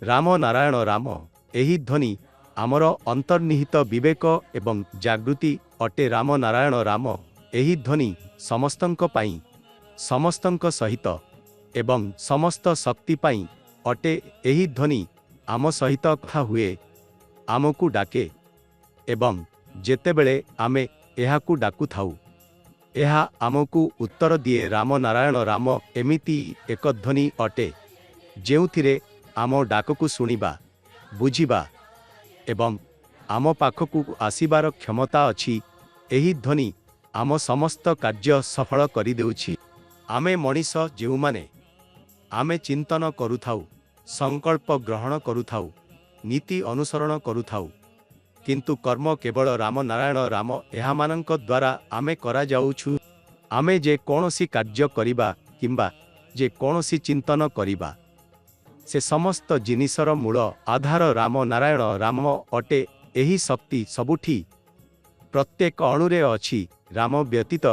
राम नारायण राम एही ध्वनि आमर अंतर्निहित विवेक एवं जागृति अटे। राम नारायण राम एही ध्वनि समस्तंक पाई समस्तंक सहित एवं समस्त शक्ति पाई अटे। एही ध्वनि आम सहित कथा हुए आमको डाके एवं जेतेबेले आमे एहाकू डाकू थाउ एहा आमको उत्तर दिए। राम नारायण राम एमिति एक ध्वनि अटे जेउथिरे आम डाककू सुनिबा बुझिबा एवं आम पाखकू आसीबार क्षमता अछि। एही ध्वनि आम समस्त कार्य सफल करि देउछि। आमे मनीष जेउमाने आमे चिंतन करुथाउ, संकल्प ग्रहण करुथाउ, नीति अनुसरण करुथाउ, किंतु कर्म केवल राम नारायण राम एहामानंक द्वारा आमे करा जाउछु। आमे जे कोनोसी कार्य करिबा किंबा जे कोनोसी चिंतन करिबा से समस्त जिनिसर मूल आधार राम नारायण राम अटे। एही शक्ति सबुठी प्रत्येक अणुरे अछि। राम व्यतीत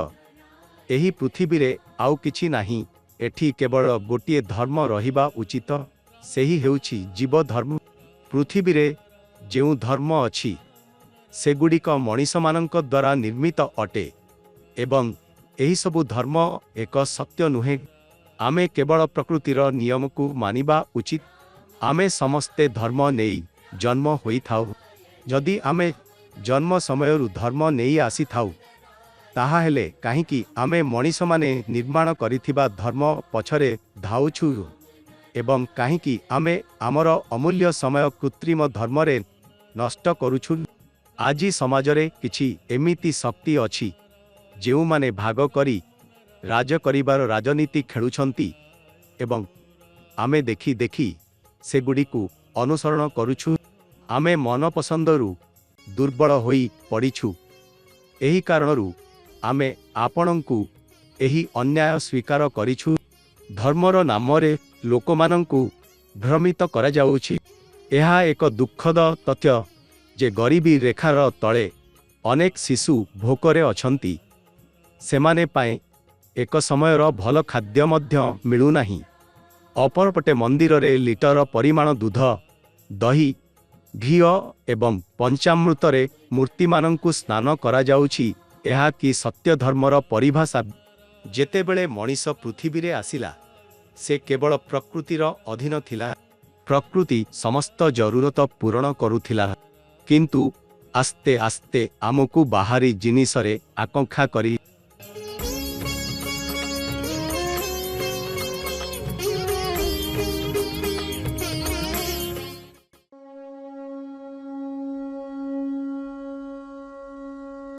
एही पृथ्वी रे आउ किछि नाही। एठी केवल गोटिए धर्म रहिबा उचित, सेही हेउछि जीव धर्म। पृथ्वी रे जेउ धर्म अछि सेगुड़िक मनीष मानक द्वारा निर्मित अटे एवं एही सबु धर्म एक सत्य नुहे। आमे केवल प्रकृतिर नियम को मानिबा उचित। आमे समस्ते धर्म नेई जन्म होई थाउ। जदि आमे जन्म समयरु धर्म नेई आसी थाउ ताहा हेले काहीकि आमे मनीष माने निर्माण करिथिबा धर्म पछरे धाउछु एवं काहीकि आमे आमर अमूल्य समय कृत्रिम धर्मरे नष्ट करुछु। आजी समाजरे किछि एमिति शक्ति अछि जेउ माने भाग करी राज करिबार राजनीति खेलुछंती एवं आमे देखी देखी सेगुड़िकु अनुसरण करुछु। आमे मन पसंदरु दुर्बल होई पड़िछु। एही कारणरु आमे आपणंकु एही अन्याय स्वीकार करिछु। धर्मर नामरे लोकमानंकु भ्रमित करा जाउछि। एहा एक दुखद तथ्य जे गरीबी रेखार तले अनेक शिशु भोकरे अछंती। सेमाने पाए एक समयर भल खाद्य मध्य मिलु नाही। अपरपटे मंदिर रे लिटर परिमाण दूध, दही, घी एवं पंचामृत रे मूर्ति मानंकु स्नान करा जाउछि। एहा कि सत्य धर्मर परिभाषा। जेतेबेले मनीष पृथ्वी रे आसिला से केवल प्रकृतिर अधीन थिला। प्रकृति समस्त जरूरत पूरण करुथिला, किंतु आस्ते आस्ते आमको बाहरी जिनिसरे आकांक्षा करी